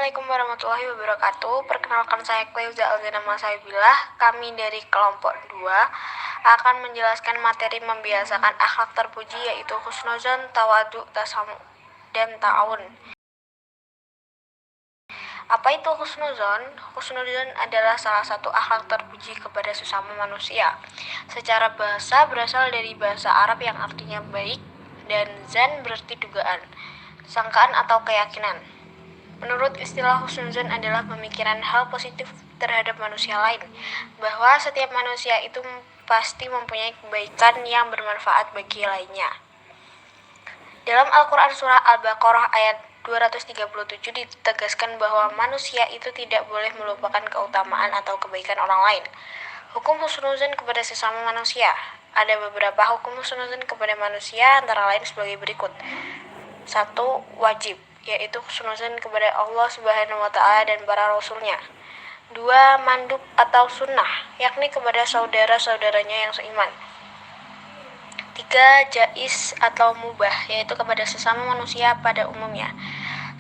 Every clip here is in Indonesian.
Assalamualaikum warahmatullahi wabarakatuh. Perkenalkan, saya Cleuza Alzana Masaibilah. Kami dari kelompok 2 akan menjelaskan materi membiasakan akhlak terpuji, yaitu husnuzon, tawadu, tasamu, dan ta'awun. Apa itu husnuzon? Husnuzon adalah salah satu akhlak terpuji kepada sesama manusia. Secara bahasa berasal dari bahasa Arab yang artinya baik, dan zan berarti dugaan, sangkaan atau keyakinan. Menurut istilah husnuzon adalah pemikiran hal positif terhadap manusia lain, bahwa setiap manusia itu pasti mempunyai kebaikan yang bermanfaat bagi lainnya. Dalam Al-Quran Surah Al-Baqarah ayat 237 ditegaskan bahwa manusia itu tidak boleh melupakan keutamaan atau kebaikan orang lain. Hukum husnuzon kepada sesama manusia. Ada beberapa hukum husnuzon kepada manusia, antara lain sebagai berikut. 1. Wajib, yaitu husnuzon kepada Allah Subhanahu wa Ta'ala dan para rasulnya. 2. Mandub atau sunnah, yakni kepada saudara-saudaranya yang seiman. 3. Jais atau mubah, yaitu kepada sesama manusia pada umumnya.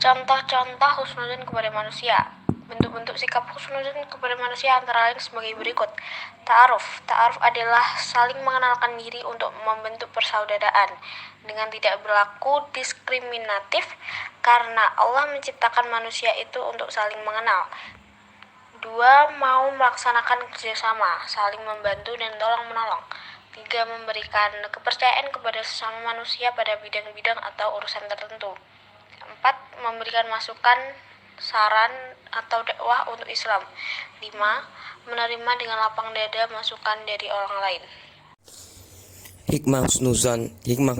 Contoh-contoh husnuzon kepada manusia. Bentuk-bentuk sikap husnuzon kepada manusia antara lain sebagai berikut. Ta'aruf. Ta'aruf adalah saling mengenalkan diri untuk membentuk persaudaraan dengan tidak berlaku diskriminatif, karena Allah menciptakan manusia itu untuk saling mengenal. 2. Mau melaksanakan kerjasama, saling membantu dan tolong-menolong. 3. Memberikan kepercayaan kepada sesama manusia pada bidang-bidang atau urusan tertentu. 4. Memberikan masukan, saran, atau dakwah untuk Islam. 5. Menerima dengan lapang dada masukan dari orang lain. Hikmah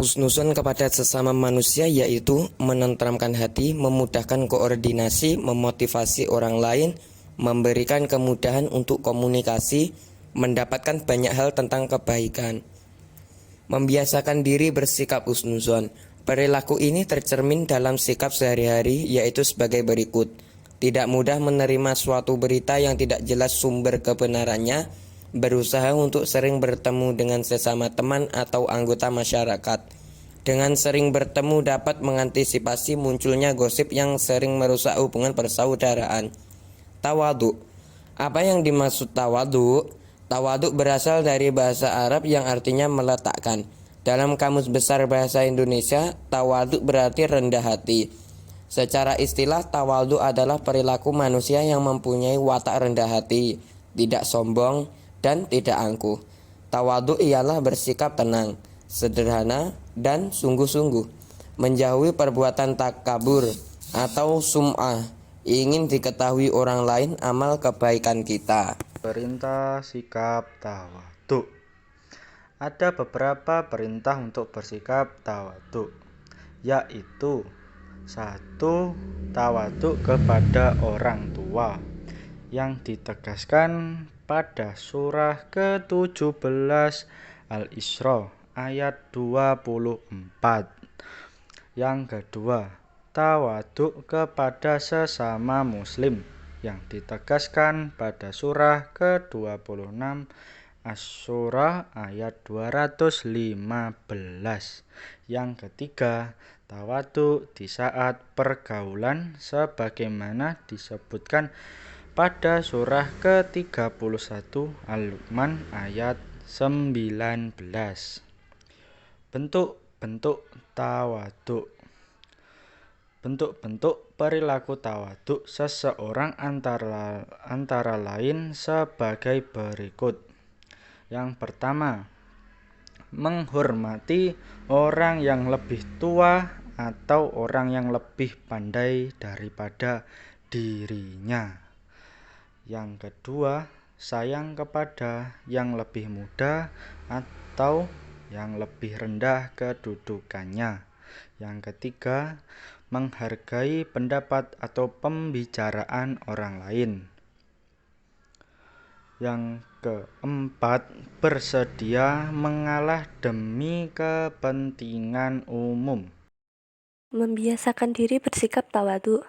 husnuzon kepada sesama manusia yaitu menenteramkan hati, memudahkan koordinasi, memotivasi orang lain, memberikan kemudahan untuk komunikasi, mendapatkan banyak hal tentang kebaikan. Membiasakan diri bersikap husnuzon. Perilaku ini tercermin dalam sikap sehari-hari, yaitu sebagai berikut. Tidak mudah menerima suatu berita yang tidak jelas sumber kebenarannya, berusaha untuk sering bertemu dengan sesama teman atau anggota masyarakat. Dengan sering bertemu dapat mengantisipasi munculnya gosip yang sering merusak hubungan persaudaraan. Tawadu. Apa yang dimaksud tawadu? Tawadu berasal dari bahasa Arab yang artinya meletakkan. Dalam Kamus Besar Bahasa Indonesia, tawadu berarti rendah hati. Secara istilah, tawadu adalah perilaku manusia yang mempunyai watak rendah hati, tidak sombong, dan tidak angkuh. Tawadu ialah bersikap tenang, sederhana, dan sungguh-sungguh. Menjauhi perbuatan takabur atau sum'ah, ingin diketahui orang lain amal kebaikan kita. Perintah sikap tawadu. Ada beberapa perintah untuk bersikap tawadu, yaitu 1. Tawadu kepada orang tua, yang ditegaskan pada surah ke-17 Al-Isra ayat 24. Yang kedua, tawadu kepada sesama muslim, yang ditegaskan pada surah ke-26 Asy-Syura ayat 215. Yang ketiga, tawadu di saat pergaulan sebagaimana disebutkan pada surah ke-31 Al-Luqman ayat 19. Bentuk-bentuk tawadu. Bentuk-bentuk perilaku tawadu seseorang antara lain sebagai berikut. Yang pertama, menghormati orang yang lebih tua atau orang yang lebih pandai daripada dirinya. Yang kedua, sayang kepada yang lebih muda atau yang lebih rendah kedudukannya. Yang ketiga, menghargai pendapat atau pembicaraan orang lain. Yang keempat, bersedia mengalah demi kepentingan umum. Membiasakan diri bersikap tawadu.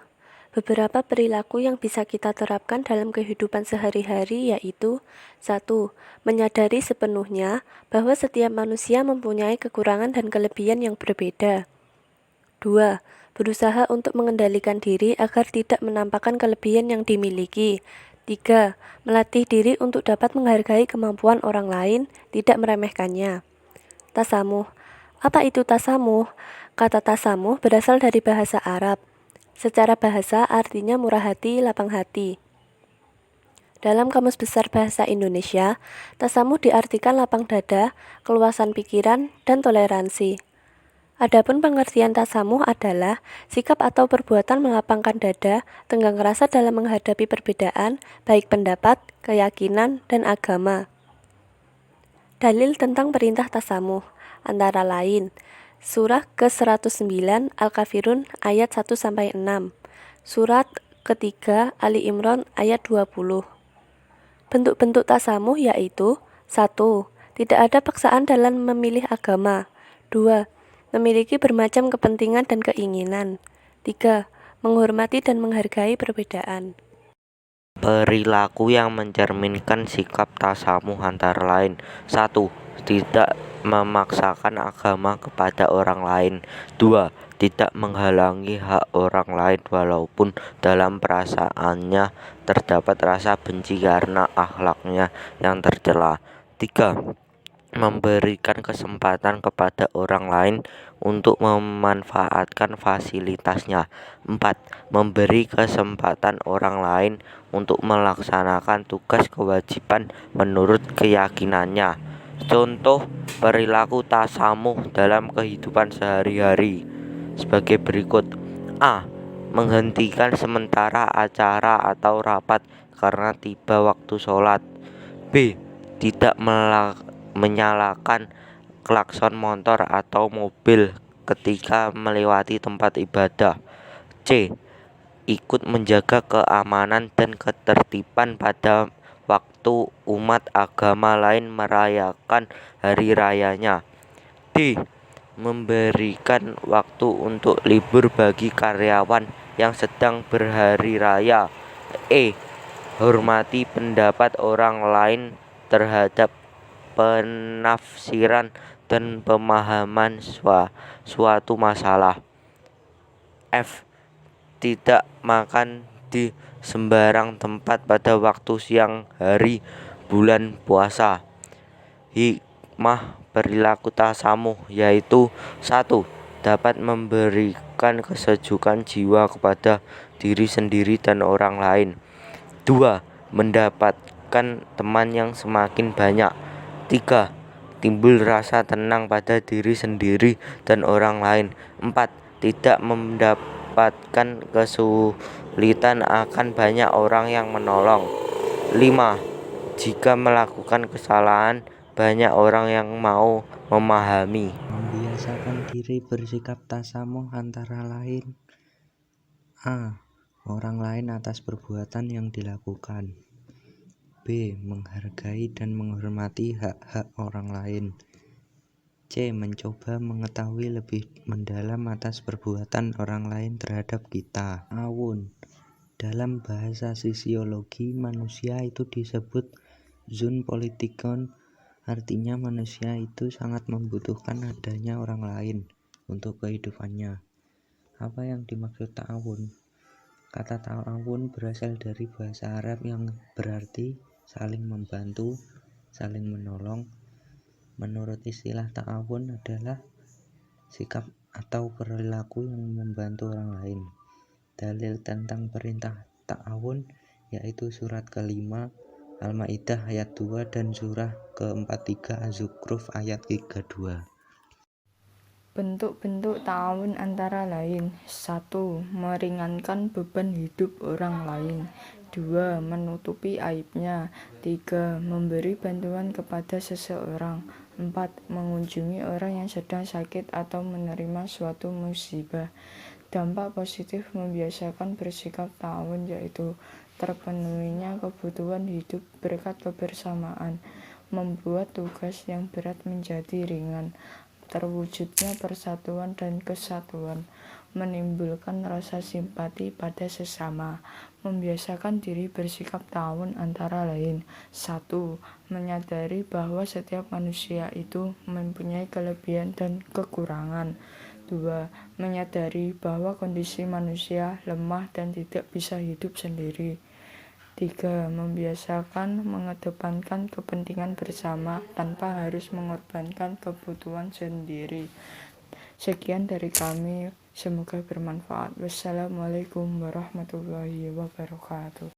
Beberapa perilaku yang bisa kita terapkan dalam kehidupan sehari-hari yaitu 1. Menyadari sepenuhnya bahwa setiap manusia mempunyai kekurangan dan kelebihan yang berbeda. 2. berusaha untuk mengendalikan diri agar tidak menampakkan kelebihan yang dimiliki. 3. Melatih diri untuk dapat menghargai kemampuan orang lain, tidak meremehkannya. Tasamuh. Apa itu tasamuh? Kata tasamuh berasal dari bahasa Arab. Secara bahasa artinya murah hati, lapang hati. Dalam Kamus Besar Bahasa Indonesia, tasamuh diartikan lapang dada, keluasan pikiran, dan toleransi. Adapun pengertian tasamuh adalah sikap atau perbuatan melapangkan dada, tenggang rasa dalam menghadapi perbedaan, baik pendapat, keyakinan, dan agama. Dalil tentang perintah tasamuh, antara lain, Surah ke-109 Al-Kafirun ayat 1-6, Surat ketiga Ali Imran ayat 20. Bentuk-bentuk tasamuh yaitu 1. Tidak ada paksaan dalam memilih agama. 2. Memiliki bermacam kepentingan dan keinginan. 3. Menghormati dan menghargai perbedaan. Perilaku yang mencerminkan sikap tasamuh antara lain. 1. Tidak memaksakan agama kepada orang lain. 2. Tidak menghalangi hak orang lain walaupun dalam perasaannya terdapat rasa benci karena akhlaknya yang tercela. 3. Memberikan kesempatan kepada orang lain untuk memanfaatkan fasilitasnya. 4. Memberi kesempatan orang lain untuk melaksanakan tugas kewajiban menurut keyakinannya. Contoh perilaku tasamuh dalam kehidupan sehari-hari sebagai berikut. A. Menghentikan sementara acara atau rapat karena tiba waktu sholat. B. Tidak menyalakan klakson motor atau mobil ketika melewati tempat ibadah. C. Ikut menjaga keamanan dan ketertiban pada waktu umat agama lain merayakan hari rayanya. D. Memberikan waktu untuk libur bagi karyawan yang sedang berhari raya. E. Hormati pendapat orang lain terhadap penafsiran dan pemahaman suatu masalah. F. Tidak makan di sembarang tempat pada waktu siang hari bulan puasa. Hikmah perilaku tasamuh yaitu 1. Dapat memberikan kesejukan jiwa kepada diri sendiri dan orang lain. 2. Mendapatkan teman yang semakin banyak. 3. Timbul rasa tenang pada diri sendiri dan orang lain. 4. Tidak mendapatkan kesulitan akan banyak orang yang menolong. 5. Jika melakukan kesalahan, banyak orang yang mau memahami. Membiasakan diri bersikap tasamuh antara lain. A. Orang lain atas perbuatan yang dilakukan. B. Menghargai dan menghormati hak-hak orang lain. C. Mencoba mengetahui lebih mendalam atas perbuatan orang lain terhadap kita. Awun. Dalam bahasa sosiologi, manusia itu disebut zon politikon. Artinya manusia itu sangat membutuhkan adanya orang lain untuk kehidupannya. Apa yang dimaksud ta'awun? Kata ta'awun berasal dari bahasa Arab yang berarti saling membantu, saling menolong. Menurut istilah ta'awun adalah sikap atau perilaku yang membantu orang lain. Dalil tentang perintah ta'awun yaitu surat ke-5 Al-Maidah ayat 2 dan surah ke-43 Az-Zukhruf ayat 32. Bentuk-bentuk ta'awun antara lain. 1. Meringankan beban hidup orang lain. 2. Menutupi aibnya. 3. Memberi bantuan kepada seseorang. 4. Mengunjungi orang yang sedang sakit atau menerima suatu musibah. Dampak positif membiasakan bersikap ta'awun yaitu terpenuhinya kebutuhan hidup berkat kebersamaan, membuat tugas yang berat menjadi ringan, terwujudnya persatuan dan kesatuan, menimbulkan rasa simpati pada sesama. Membiasakan diri bersikap ta'awun antara lain. 1. Menyadari bahwa setiap manusia itu mempunyai kelebihan dan kekurangan. 2. Menyadari bahwa kondisi manusia lemah dan tidak bisa hidup sendiri. 3. Membiasakan mengedepankan kepentingan bersama tanpa harus mengorbankan kebutuhan sendiri. Sekian dari kami, semoga bermanfaat. Wassalamualaikum warahmatullahi wabarakatuh.